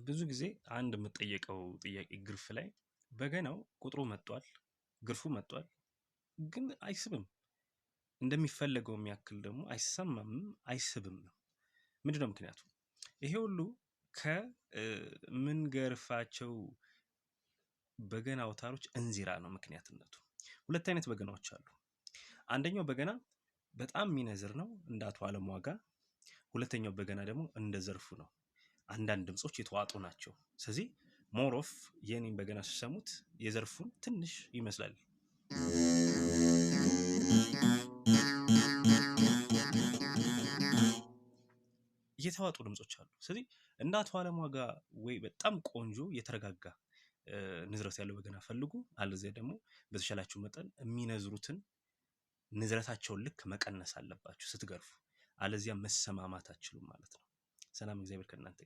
ብዙ ጊዜ አንድ የምጠየቀው ጥያቄ ግርፍ ላይ በገናው ቁጥሩ መጥቷል፣ ግርፉ መጥቷል፣ ግን አይስብም። እንደሚፈለገው የሚያክል ደግሞ አይሰማም፣ አይስብም ነው። ምንድነው ምክንያቱ? ይሄ ሁሉ ከምንገርፋቸው በገና አውታሮች እንዚራ ነው ምክንያትነቱ። ሁለት አይነት በገናዎች አሉ። አንደኛው በገና በጣም የሚነዝር ነው እንደ አቶ አለም ዋጋ። ሁለተኛው በገና ደግሞ እንደ ዘርፉ ነው። አንዳንድ ድምጾች የተዋጡ ናቸው። ስለዚህ ሞር ኦፍ የኔን በገና ሲሰሙት የዘርፉን ትንሽ ይመስላል። የተዋጡ ድምጾች አሉ። ስለዚህ እንደ አቶ አለም ዋጋ ወይ በጣም ቆንጆ የተረጋጋ ንዝረት ያለው በገና ፈልጉ፣ አለዚያ ደግሞ በተሻላችሁ መጠን የሚነዝሩትን ንዝረታቸውን ልክ መቀነስ አለባችሁ ስትገርፉ፣ አለዚያ መሰማማት አትችሉም ማለት ነው። ሰላም እግዚአብሔር ከእናንተ